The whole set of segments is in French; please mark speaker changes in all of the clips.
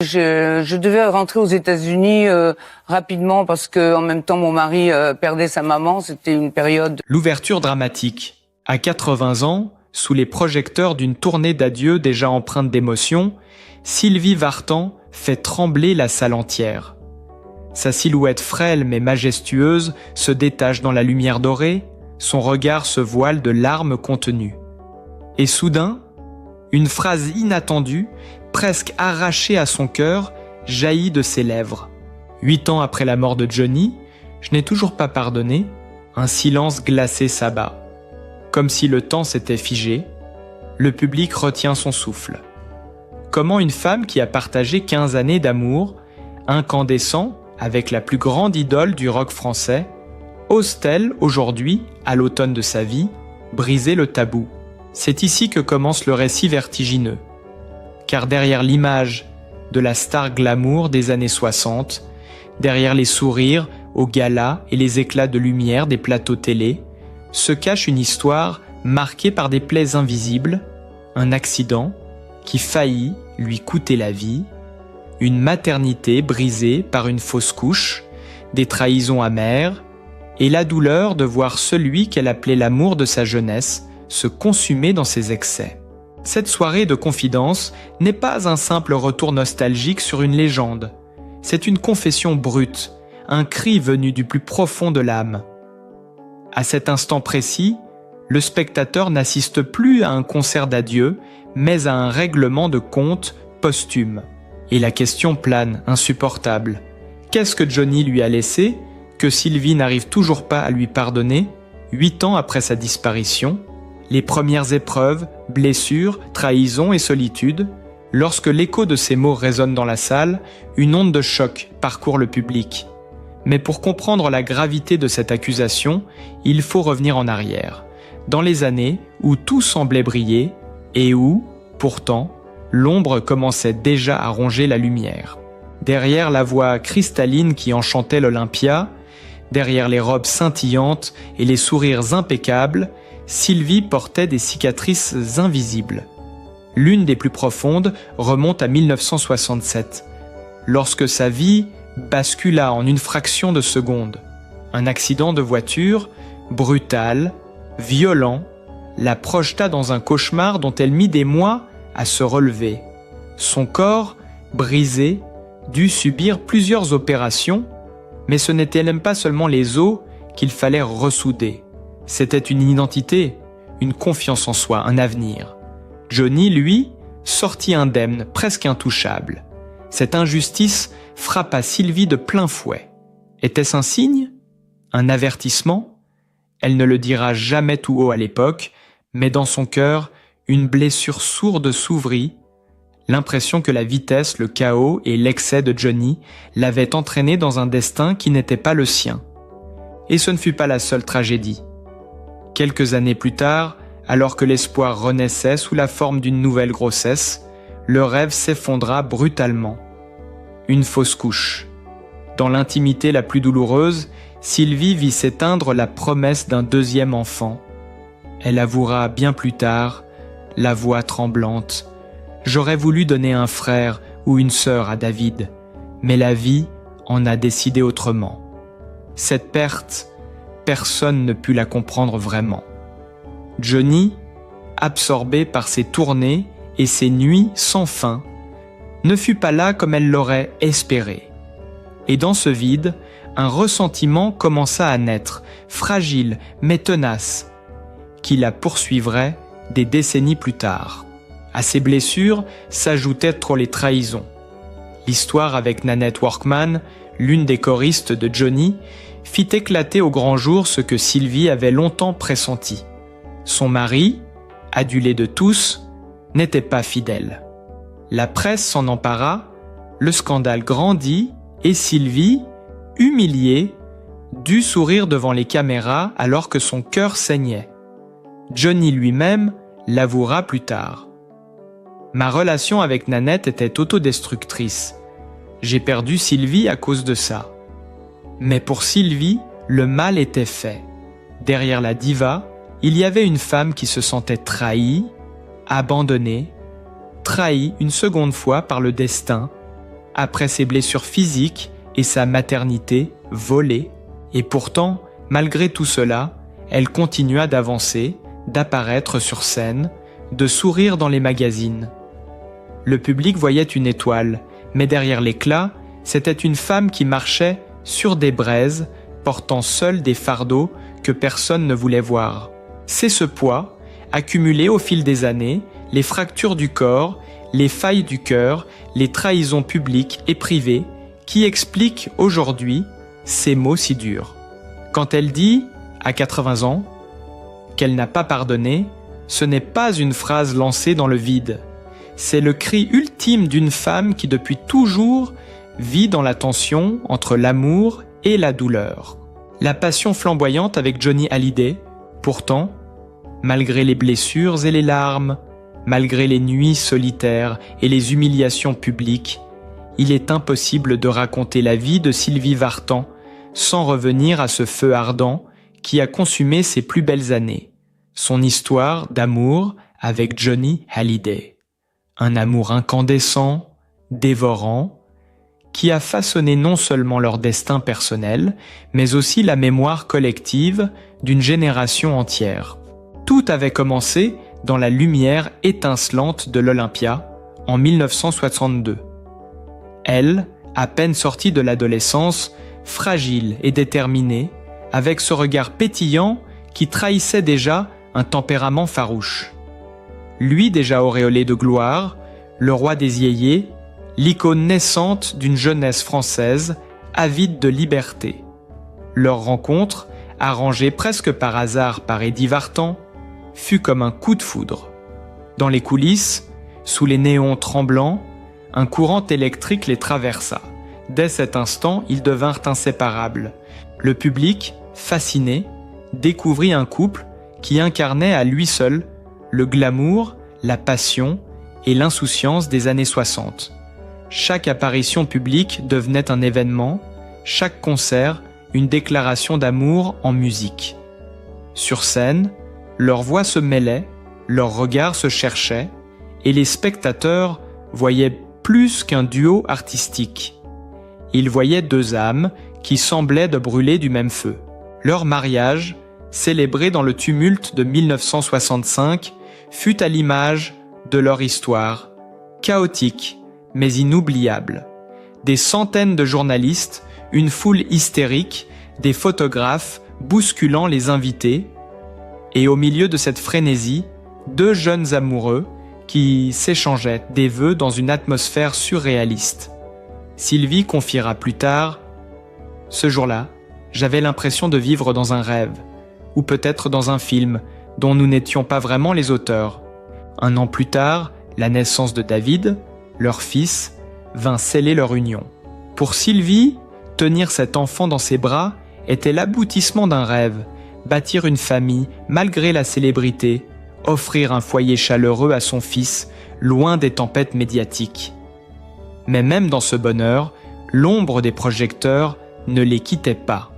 Speaker 1: Je devais rentrer aux États-Unis rapidement parce que en même temps mon mari perdait sa maman. C'était une période.
Speaker 2: L'ouverture dramatique. À 80 ans, sous les projecteurs d'une tournée d'adieu déjà empreinte d'émotion, Sylvie Vartan fait trembler la salle entière. Sa silhouette frêle mais majestueuse se détache dans la lumière dorée, son regard se voile de larmes contenues. Et soudain, une phrase inattendue, presque arrachée à son cœur, jaillit de ses lèvres. 8 ans après la mort de Johnny, je n'ai toujours pas pardonné, un silence glacé s'abat. Comme si le temps s'était figé, le public retient son souffle. Comment une femme qui a partagé 15 années d'amour, incandescent avec la plus grande idole du rock français, ose-t-elle aujourd'hui, à l'automne de sa vie, briser le tabou? C'est ici que commence le récit vertigineux. Car derrière l'image de la star glamour des années 60, derrière les sourires aux galas et les éclats de lumière des plateaux télé, se cache une histoire marquée par des plaies invisibles, un accident qui faillit lui coûter la vie, une maternité brisée par une fausse couche, des trahisons amères, et la douleur de voir celui qu'elle appelait l'amour de sa jeunesse se consumer dans ses excès. Cette soirée de confidence n'est pas un simple retour nostalgique sur une légende. C'est une confession brute, un cri venu du plus profond de l'âme. À cet instant précis, le spectateur n'assiste plus à un concert d'adieu, mais à un règlement de compte posthume. Et la question plane, insupportable. Qu'est-ce que Johnny lui a laissé, que Sylvie n'arrive toujours pas à lui pardonner, 8 ans après sa disparition? Les premières épreuves, blessures, trahisons et solitude. Lorsque l'écho de ces mots résonne dans la salle, une onde de choc parcourt le public. Mais pour comprendre la gravité de cette accusation, il faut revenir en arrière, dans les années où tout semblait briller et où, pourtant, l'ombre commençait déjà à ronger la lumière. Derrière la voix cristalline qui enchantait l'Olympia, derrière les robes scintillantes et les sourires impeccables, Sylvie portait des cicatrices invisibles. L'une des plus profondes remonte à 1967, lorsque sa vie bascula en une fraction de seconde. Un accident de voiture, brutal, violent, la projeta dans un cauchemar dont elle mit des mois à se relever. Son corps, brisé, dut subir plusieurs opérations, mais ce n'étaient même pas seulement les os qu'il fallait ressouder. C'était une identité, une confiance en soi, un avenir. Johnny, lui, sortit indemne, presque intouchable. Cette injustice frappa Sylvie de plein fouet. Était-ce un signe? Un avertissement? Elle ne le dira jamais tout haut à l'époque, mais dans son cœur, une blessure sourde s'ouvrit, l'impression que la vitesse, le chaos et l'excès de Johnny l'avaient entraîné dans un destin qui n'était pas le sien. Et ce ne fut pas la seule tragédie. Quelques années plus tard, alors que l'espoir renaissait sous la forme d'une nouvelle grossesse, le rêve s'effondra brutalement. Une fausse couche. Dans l'intimité la plus douloureuse, Sylvie vit s'éteindre la promesse d'un deuxième enfant. Elle avouera bien plus tard, la voix tremblante: « J'aurais voulu donner un frère ou une sœur à David, mais la vie en a décidé autrement. » Cette perte, personne ne put la comprendre vraiment. Johnny, absorbé par ses tournées et ses nuits sans fin, ne fut pas là comme elle l'aurait espéré. Et dans ce vide, un ressentiment commença à naître, fragile mais tenace, qui la poursuivrait des décennies plus tard. À ces blessures s'ajoutaient trop les trahisons. L'histoire avec Nanette Workman, l'une des choristes de Johnny, fit éclater au grand jour ce que Sylvie avait longtemps pressenti. Son mari, adulé de tous, n'était pas fidèle. La presse s'en empara, le scandale grandit et Sylvie, humiliée, dut sourire devant les caméras alors que son cœur saignait. Johnny lui-même l'avouera plus tard. Ma relation avec Nanette était autodestructrice. J'ai perdu Sylvie à cause de ça. Mais pour Sylvie, le mal était fait. Derrière la diva, il y avait une femme qui se sentait trahie, abandonnée, trahie une seconde fois par le destin, après ses blessures physiques et sa maternité volée. Et pourtant, malgré tout cela, elle continua d'avancer, d'apparaître sur scène, de sourire dans les magazines. Le public voyait une étoile, mais derrière l'éclat, c'était une femme qui marchait sur des braises, portant seule des fardeaux que personne ne voulait voir. C'est ce poids, accumulé au fil des années, les fractures du corps, les failles du cœur, les trahisons publiques et privées, qui expliquent aujourd'hui ces mots si durs. Quand elle dit, à 80 ans, qu'elle n'a pas pardonné, ce n'est pas une phrase lancée dans le vide. C'est le cri ultime d'une femme qui depuis toujours vit dans la tension entre l'amour et la douleur. La passion flamboyante avec Johnny Hallyday, pourtant, malgré les blessures et les larmes, malgré les nuits solitaires et les humiliations publiques, il est impossible de raconter la vie de Sylvie Vartan sans revenir à ce feu ardent qui a consumé ses plus belles années, son histoire d'amour avec Johnny Hallyday. Un amour incandescent, dévorant, qui a façonné non seulement leur destin personnel, mais aussi la mémoire collective d'une génération entière. Tout avait commencé dans la lumière étincelante de l'Olympia en 1962. Elle, à peine sortie de l'adolescence, fragile et déterminée, avec ce regard pétillant qui trahissait déjà un tempérament farouche. Lui déjà auréolé de gloire, le roi des yéyés, l'icône naissante d'une jeunesse française avide de liberté. Leur rencontre, arrangée presque par hasard par Eddie Vartan, fut comme un coup de foudre. Dans les coulisses, sous les néons tremblants, un courant électrique les traversa. Dès cet instant, ils devinrent inséparables. Le public, fasciné, découvrit un couple qui incarnait à lui seul le glamour, la passion et l'insouciance des années 60. Chaque apparition publique devenait un événement, chaque concert une déclaration d'amour en musique. Sur scène, leurs voix se mêlaient, leurs regards se cherchaient, et les spectateurs voyaient plus qu'un duo artistique. Ils voyaient deux âmes qui semblaient de brûler du même feu. Leur mariage, célébré dans le tumulte de 1965, fut à l'image de leur histoire, chaotique mais inoubliable. Des centaines de journalistes, une foule hystérique, des photographes bousculant les invités, et au milieu de cette frénésie, deux jeunes amoureux qui s'échangeaient des vœux dans une atmosphère surréaliste. Sylvie confiera plus tard « Ce jour-là, j'avais l'impression de vivre dans un rêve, ou peut-être dans un film dont nous n'étions pas vraiment les auteurs. » Un an plus tard, la naissance de David, leur fils, vint sceller leur union. Pour Sylvie, tenir cet enfant dans ses bras était l'aboutissement d'un rêve, bâtir une famille malgré la célébrité, offrir un foyer chaleureux à son fils, loin des tempêtes médiatiques. Mais même dans ce bonheur, l'ombre des projecteurs ne les quittait pas.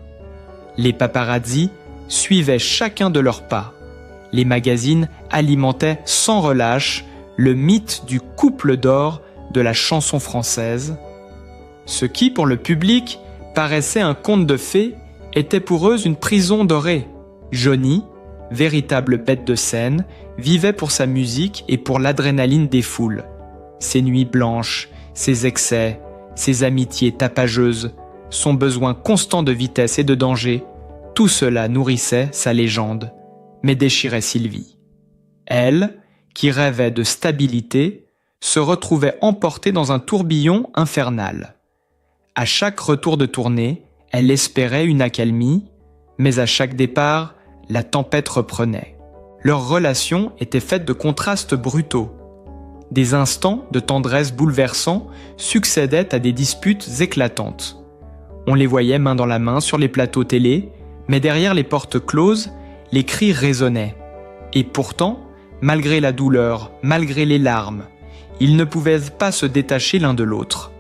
Speaker 2: Les paparazzis suivaient chacun de leurs pas. Les magazines alimentaient sans relâche le mythe du couple d'or de la chanson française. Ce qui, pour le public, paraissait un conte de fées, était pour eux une prison dorée. Johnny, véritable bête de scène, vivait pour sa musique et pour l'adrénaline des foules. Ses nuits blanches, ses excès, ses amitiés tapageuses, son besoin constant de vitesse et de danger, tout cela nourrissait sa légende, mais déchirait Sylvie. Elle, qui rêvait de stabilité, se retrouvait emportée dans un tourbillon infernal. À chaque retour de tournée, elle espérait une accalmie, mais à chaque départ, la tempête reprenait. Leur relation était faite de contrastes brutaux. Des instants de tendresse bouleversants succédaient à des disputes éclatantes. On les voyait main dans la main sur les plateaux télé, mais derrière les portes closes, les cris résonnaient. Et pourtant, malgré la douleur, malgré les larmes, ils ne pouvaient pas se détacher l'un de l'autre.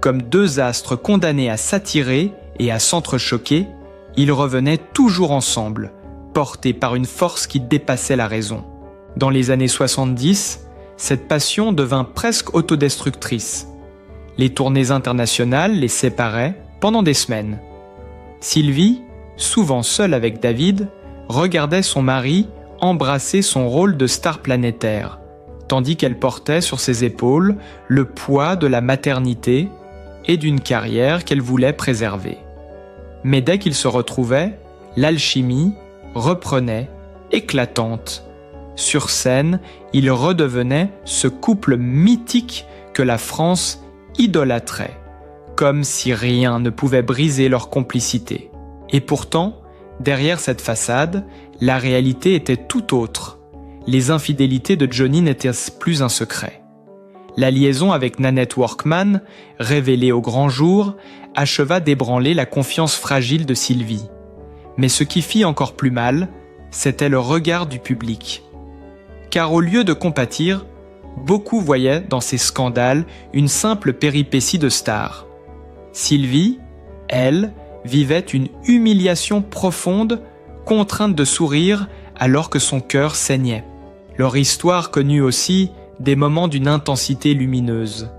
Speaker 2: Comme deux astres condamnés à s'attirer et à s'entrechoquer, ils revenaient toujours ensemble, portés par une force qui dépassait la raison. Dans les années 70, cette passion devint presque autodestructrice. Les tournées internationales les séparaient pendant des semaines. Sylvie, souvent seule avec David, regardait son mari embrasser son rôle de star planétaire, tandis qu'elle portait sur ses épaules le poids de la maternité et d'une carrière qu'elle voulait préserver. Mais dès qu'ils se retrouvaient, l'alchimie reprenait, éclatante. Sur scène, ils redevenaient ce couple mythique que la France idolâtrait, comme si rien ne pouvait briser leur complicité. Et pourtant, derrière cette façade, la réalité était tout autre. Les infidélités de Johnny n'étaient plus un secret. La liaison avec Nanette Workman, révélée au grand jour, acheva d'ébranler la confiance fragile de Sylvie. Mais ce qui fit encore plus mal, c'était le regard du public. Car au lieu de compatir, beaucoup voyaient dans ces scandales une simple péripétie de star. Sylvie, elle, vivait une humiliation profonde, contrainte de sourire alors que son cœur saignait. Leur histoire connut aussi des moments d'une intensité lumineuse.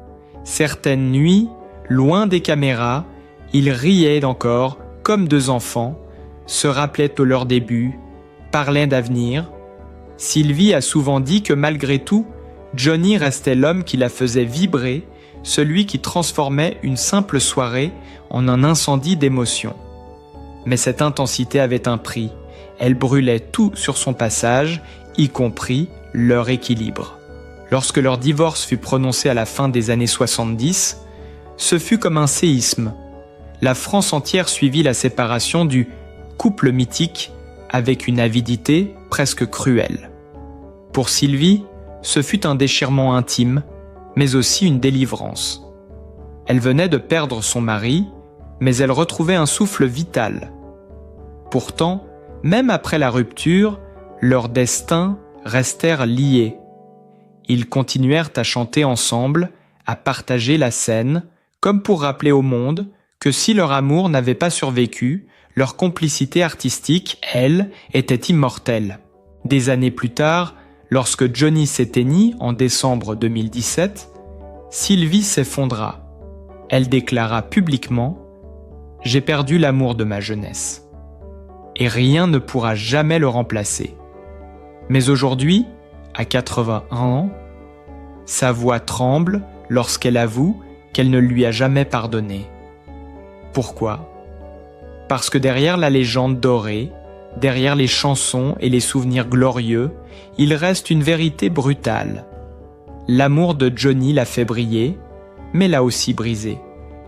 Speaker 2: Certaines nuits, loin des caméras, ils riaient encore comme deux enfants, se rappelaient de leur début, parlaient d'avenir. Sylvie a souvent dit que malgré tout, Johnny restait l'homme qui la faisait vibrer, celui qui transformait une simple soirée en un incendie d'émotions. Mais cette intensité avait un prix. Elle brûlait tout sur son passage, y compris leur équilibre. Lorsque leur divorce fut prononcé à la fin des années 70, ce fut comme un séisme. La France entière suivit la séparation du couple mythique avec une avidité presque cruelle. Pour Sylvie, ce fut un déchirement intime, mais aussi une délivrance. Elle venait de perdre son mari, mais elle retrouvait un souffle vital. Pourtant, même après la rupture, leurs destins restèrent liés. Ils continuèrent à chanter ensemble, à partager la scène, comme pour rappeler au monde que si leur amour n'avait pas survécu, leur complicité artistique, elle, était immortelle. Des années plus tard, lorsque Johnny s'éteignit en décembre 2017, Sylvie s'effondra. Elle déclara publiquement « J'ai perdu l'amour de ma jeunesse. » Et rien ne pourra jamais le remplacer. Mais aujourd'hui, à 81 ans, sa voix tremble lorsqu'elle avoue qu'elle ne lui a jamais pardonné. Pourquoi ? Parce que derrière la légende dorée, derrière les chansons et les souvenirs glorieux, il reste une vérité brutale. L'amour de Johnny l'a fait briller, mais l'a aussi brisé.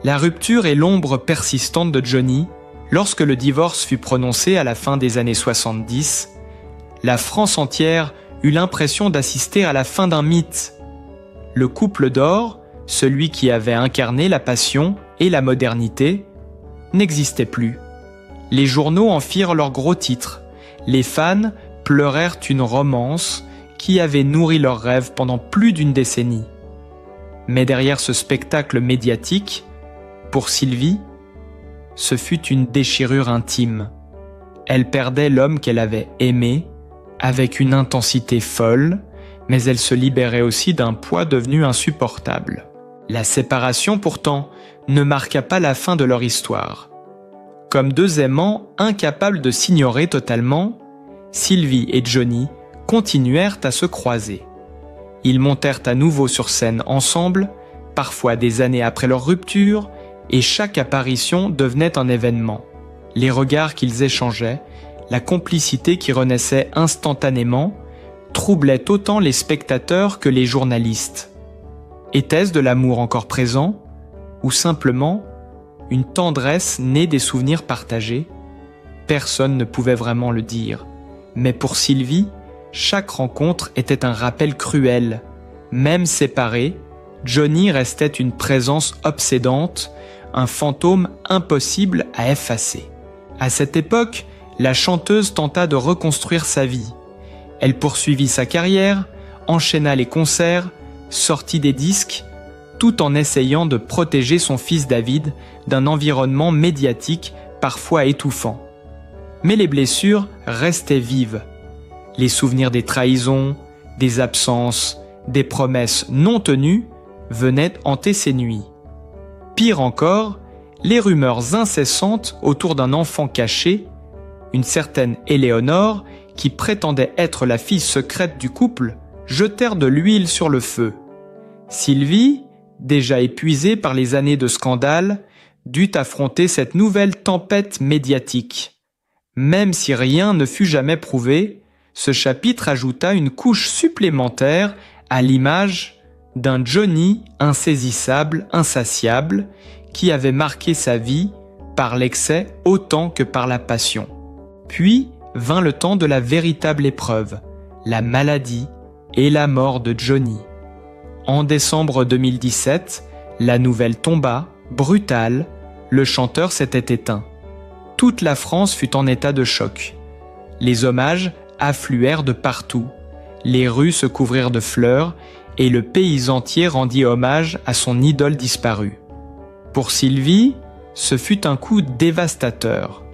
Speaker 2: La rupture et l'ombre persistante de Johnny, lorsque le divorce fut prononcé à la fin des années 70, la France entière eut l'impression d'assister à la fin d'un mythe. Le couple d'or, celui qui avait incarné la passion et la modernité, n'existait plus. Les journaux en firent leur gros titre. Les fans pleurèrent une romance qui avait nourri leurs rêves pendant plus d'une décennie. Mais derrière ce spectacle médiatique, pour Sylvie, ce fut une déchirure intime. Elle perdait l'homme qu'elle avait aimé, avec une intensité folle, mais elle se libérait aussi d'un poids devenu insupportable. La séparation, pourtant, ne marqua pas la fin de leur histoire. Comme deux aimants incapables de s'ignorer totalement, Sylvie et Johnny continuèrent à se croiser. Ils montèrent à nouveau sur scène ensemble, parfois des années après leur rupture, et chaque apparition devenait un événement. Les regards qu'ils échangeaient, la complicité qui renaissait instantanément, troublaient autant les spectateurs que les journalistes. Était-ce de l'amour encore présent, ou simplement une tendresse née des souvenirs partagés? Personne ne pouvait vraiment le dire. Mais pour Sylvie, chaque rencontre était un rappel cruel. Même séparés, Johnny restait une présence obsédante, un fantôme impossible à effacer. À cette époque, la chanteuse tenta de reconstruire sa vie. Elle poursuivit sa carrière, enchaîna les concerts, sortit des disques, tout en essayant de protéger son fils David d'un environnement médiatique parfois étouffant. Mais les blessures restaient vives. Les souvenirs des trahisons, des absences, des promesses non tenues venaient hanter ses nuits. Pire encore, les rumeurs incessantes autour d'un enfant caché, une certaine Éléonore, qui prétendait être la fille secrète du couple, jetèrent de l'huile sur le feu. Sylvie, déjà épuisée par les années de scandale, dut affronter cette nouvelle tempête médiatique. Même si rien ne fut jamais prouvé, ce chapitre ajouta une couche supplémentaire à l'image d'un Johnny insaisissable, insatiable, qui avait marqué sa vie par l'excès autant que par la passion. Puis vint le temps de la véritable épreuve, la maladie et la mort de Johnny. En décembre 2017, la nouvelle tomba, brutale, le chanteur s'était éteint. Toute la France fut en état de choc. Les hommages affluèrent de partout, les rues se couvrirent de fleurs et le pays entier rendit hommage à son idole disparue. Pour Sylvie, ce fut un coup dévastateur.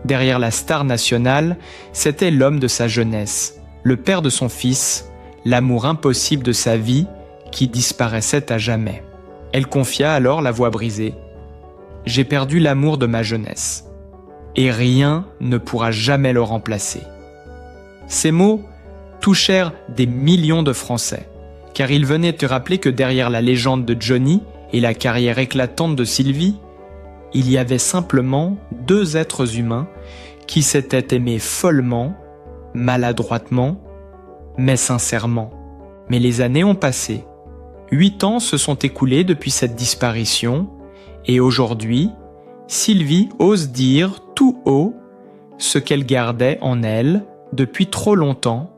Speaker 2: Derrière la star nationale, c'était l'homme de sa jeunesse, le père de son fils, l'amour impossible de sa vie qui disparaissait à jamais. Elle confia alors la voix brisée. « J'ai perdu l'amour de ma jeunesse, et rien ne pourra jamais le remplacer. » Ces mots touchèrent des millions de Français, car ils venaient te rappeler que derrière la légende de Johnny et la carrière éclatante de Sylvie, il y avait simplement deux êtres humains qui s'étaient aimés follement, maladroitement, mais sincèrement. Mais les années ont passé. 8 ans se sont écoulés depuis cette disparition, et aujourd'hui, Sylvie ose dire tout haut ce qu'elle gardait en elle depuis trop longtemps.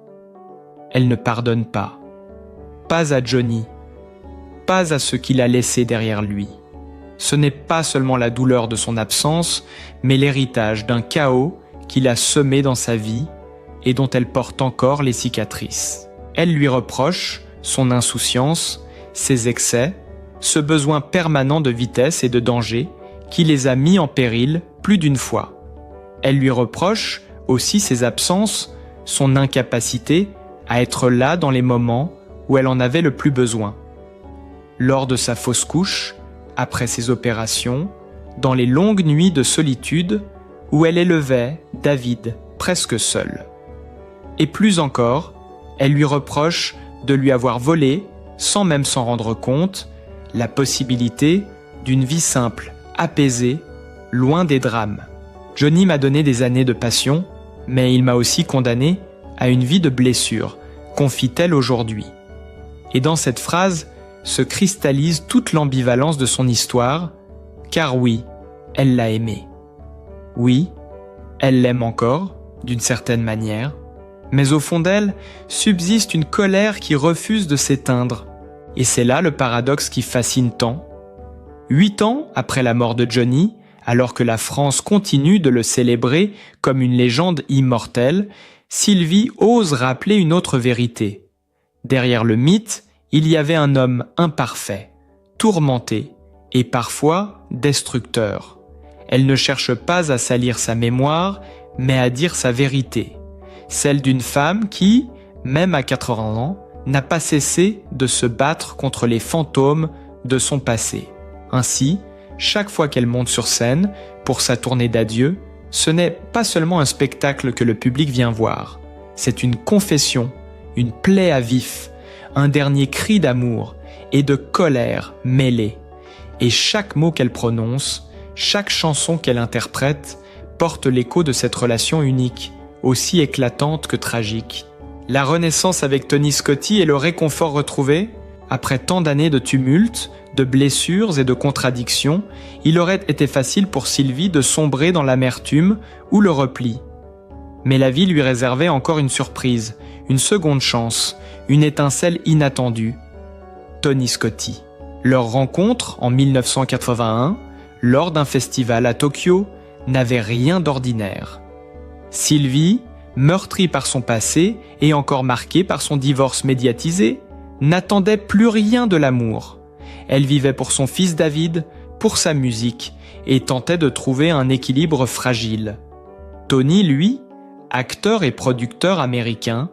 Speaker 2: Elle ne pardonne pas. Pas à Johnny, pas à ce qu'il a laissé derrière lui. Ce n'est pas seulement la douleur de son absence, mais l'héritage d'un chaos qu'il a semé dans sa vie et dont elle porte encore les cicatrices. Elle lui reproche son insouciance, ses excès, ce besoin permanent de vitesse et de danger qui les a mis en péril plus d'une fois. Elle lui reproche aussi ses absences, son incapacité à être là dans les moments où elle en avait le plus besoin. Lors de sa fausse couche, après ses opérations, dans les longues nuits de solitude où elle élevait David presque seul. Et plus encore, elle lui reproche de lui avoir volé, sans même s'en rendre compte, la possibilité d'une vie simple, apaisée, loin des drames. Johnny m'a donné des années de passion, mais il m'a aussi condamné à une vie de blessures, confie-t-elle aujourd'hui. Et dans cette phrase se cristallise toute l'ambivalence de son histoire, car oui, elle l'a aimé. Oui, elle l'aime encore, d'une certaine manière, mais au fond d'elle subsiste une colère qui refuse de s'éteindre. Et c'est là le paradoxe qui fascine tant. 8 ans après la mort de Johnny, alors que la France continue de le célébrer comme une légende immortelle, Sylvie ose rappeler une autre vérité. Derrière le mythe, il y avait un homme imparfait, tourmenté et parfois destructeur. Elle ne cherche pas à salir sa mémoire, mais à dire sa vérité. Celle d'une femme qui, même à 80 ans, n'a pas cessé de se battre contre les fantômes de son passé. Ainsi, chaque fois qu'elle monte sur scène pour sa tournée d'adieu, ce n'est pas seulement un spectacle que le public vient voir. C'est une confession, une plaie à vif, un dernier cri d'amour et de colère mêlés. Et chaque mot qu'elle prononce, chaque chanson qu'elle interprète, porte l'écho de cette relation unique, aussi éclatante que tragique. La renaissance avec Tony Scotti et le réconfort retrouvé, après tant d'années de tumulte, de blessures et de contradictions, il aurait été facile pour Sylvie de sombrer dans l'amertume ou le repli. Mais la vie lui réservait encore une surprise, une seconde chance, une étincelle inattendue. Tony Scotti. Leur rencontre, en 1981, lors d'un festival à Tokyo, n'avait rien d'ordinaire. Sylvie, meurtrie par son passé et encore marquée par son divorce médiatisé, n'attendait plus rien de l'amour. Elle vivait pour son fils David, pour sa musique, et tentait de trouver un équilibre fragile. Tony, lui, acteur et producteur américain,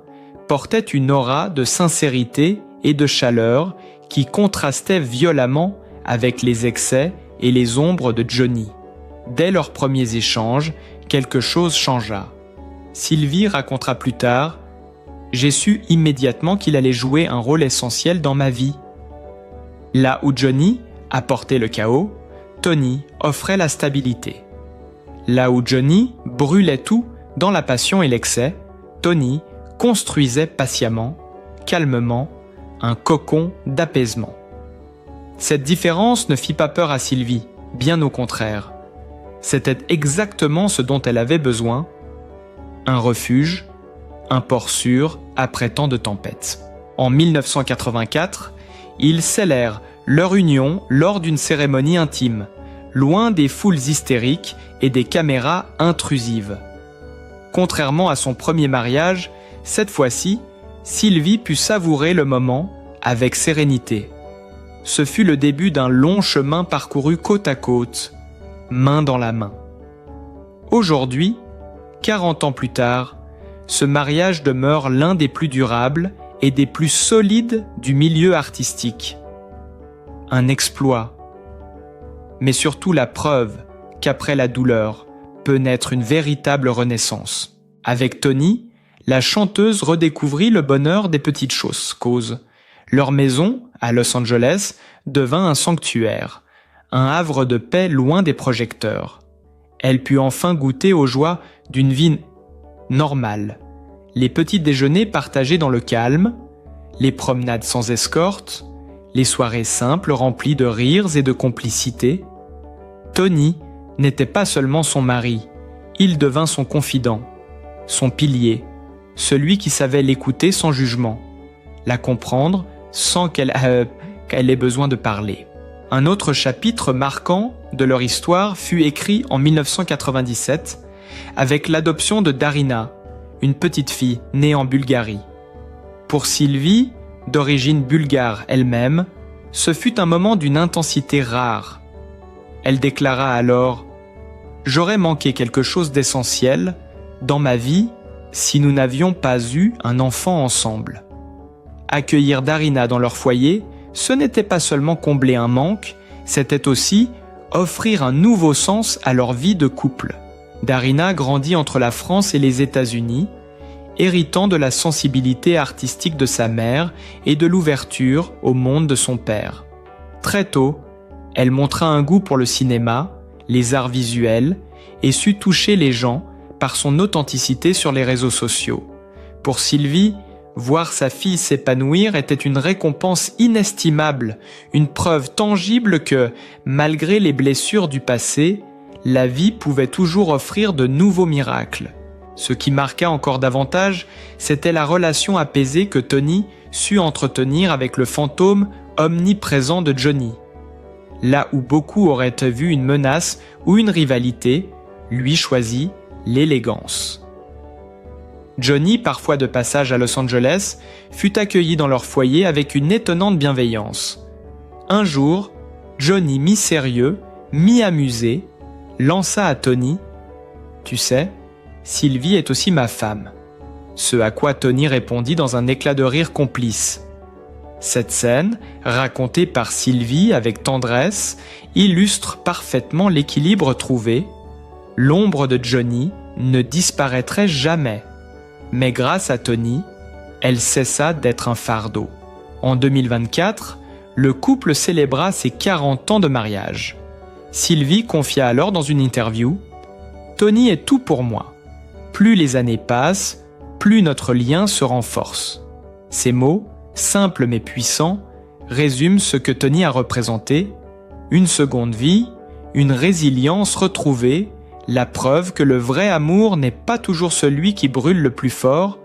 Speaker 2: portait une aura de sincérité et de chaleur qui contrastait violemment avec les excès et les ombres de Johnny. Dès leurs premiers échanges, quelque chose changea. Sylvie racontera plus tard « J'ai su immédiatement qu'il allait jouer un rôle essentiel dans ma vie. Là où Johnny apportait le chaos, Tony offrait la stabilité. Là où Johnny brûlait tout dans la passion et l'excès, Tony construisait patiemment, calmement, un cocon d'apaisement. » Cette différence ne fit pas peur à Sylvie, bien au contraire. C'était exactement ce dont elle avait besoin, un refuge, un port sûr après tant de tempêtes. En 1984, ils scellèrent leur union lors d'une cérémonie intime, loin des foules hystériques et des caméras intrusives. Contrairement à son premier mariage, cette fois-ci, Sylvie put savourer le moment avec sérénité. Ce fut le début d'un long chemin parcouru côte à côte, main dans la main. Aujourd'hui, 40 ans plus tard, ce mariage demeure l'un des plus durables et des plus solides du milieu artistique. Un exploit, mais surtout la preuve qu'après la douleur peut naître une véritable renaissance. Avec Tony, la chanteuse redécouvrit le bonheur des petites choses. Leur maison, à Los Angeles, devint un sanctuaire, un havre de paix loin des projecteurs. Elle put enfin goûter aux joies d'une vie normale. Les petits déjeuners partagés dans le calme, les promenades sans escorte, les soirées simples remplies de rires et de complicité. Tony n'était pas seulement son mari, il devint son confident, son pilier, celui qui savait l'écouter sans jugement, la comprendre sans qu'elle ait besoin de parler. Un autre chapitre marquant de leur histoire fut écrit en 1997 avec l'adoption de Darina, une petite fille née en Bulgarie. Pour Sylvie, d'origine bulgare elle-même, ce fut un moment d'une intensité rare. Elle déclara alors « J'aurais manqué quelque chose d'essentiel dans ma vie si nous n'avions pas eu un enfant ensemble. » Accueillir Darina dans leur foyer, ce n'était pas seulement combler un manque, c'était aussi offrir un nouveau sens à leur vie de couple. Darina grandit entre la France et les États-Unis, héritant de la sensibilité artistique de sa mère et de l'ouverture au monde de son père. Très tôt, elle montra un goût pour le cinéma, les arts visuels et sut toucher les gens par son authenticité sur les réseaux sociaux. Pour Sylvie, voir sa fille s'épanouir était une récompense inestimable, une preuve tangible que, malgré les blessures du passé, la vie pouvait toujours offrir de nouveaux miracles. Ce qui marqua encore davantage, c'était la relation apaisée que Tony sut entretenir avec le fantôme omniprésent de Johnny. Là où beaucoup auraient vu une menace ou une rivalité, lui choisit l'élégance. Johnny, parfois de passage à Los Angeles, fut accueilli dans leur foyer avec une étonnante bienveillance. Un jour, Johnny, mi-sérieux, mi-amusé, lança à Tony « Tu sais, Sylvie est aussi ma femme. » Ce à quoi Tony répondit dans un éclat de rire complice. Cette scène, racontée par Sylvie avec tendresse, illustre parfaitement l'équilibre trouvé. L'ombre de Johnny ne disparaîtrait jamais. Mais grâce à Tony, elle cessa d'être un fardeau. En 2024, le couple célébra ses 40 ans de mariage. Sylvie confia alors dans une interview « Tony est tout pour moi. Plus les années passent, plus notre lien se renforce. » Ces mots, simples mais puissants, résument ce que Tony a représenté, une seconde vie, une résilience retrouvée, la preuve que le vrai amour n'est pas toujours celui qui brûle le plus fort,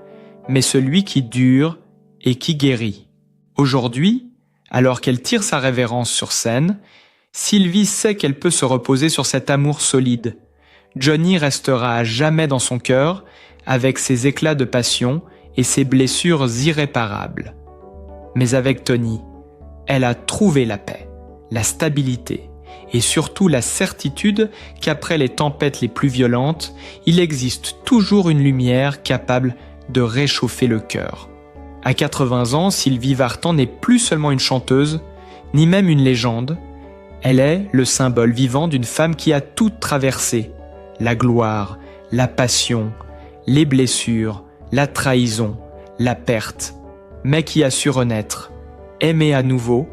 Speaker 2: mais celui qui dure et qui guérit. Aujourd'hui, alors qu'elle tire sa révérence sur scène, Sylvie sait qu'elle peut se reposer sur cet amour solide. Johnny restera à jamais dans son cœur, avec ses éclats de passion et ses blessures irréparables. Mais avec Tony, elle a trouvé la paix, la stabilité et surtout la certitude qu'après les tempêtes les plus violentes, il existe toujours une lumière capable de réchauffer le cœur. À 80 ans, Sylvie Vartan n'est plus seulement une chanteuse, ni même une légende, Elle est le symbole vivant d'une femme qui a tout traversé, la gloire, la passion, les blessures, la trahison, la perte, mais qui a su renaître, aimer à nouveau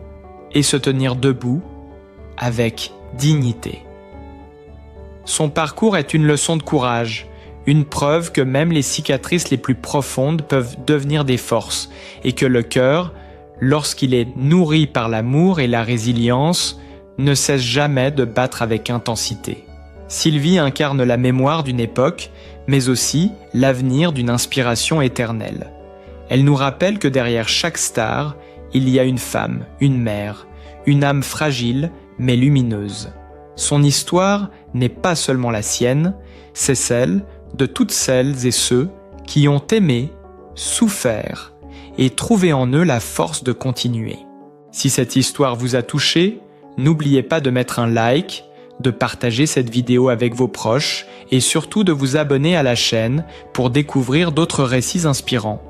Speaker 2: et se tenir debout avec dignité. Son parcours est une leçon de courage, une preuve que même les cicatrices les plus profondes peuvent devenir des forces et que le cœur, lorsqu'il est nourri par l'amour et la résilience, ne cesse jamais de battre avec intensité. Sylvie incarne la mémoire d'une époque, mais aussi l'avenir d'une inspiration éternelle. Elle nous rappelle que derrière chaque star, il y a une femme, une mère, une âme fragile mais lumineuse. Son histoire n'est pas seulement la sienne, c'est celle de toutes celles et ceux qui ont aimé, souffert et trouvé en eux la force de continuer. Si cette histoire vous a touché, n'oubliez pas de mettre un like, de partager cette vidéo avec vos proches et surtout de vous abonner à la chaîne pour découvrir d'autres récits inspirants.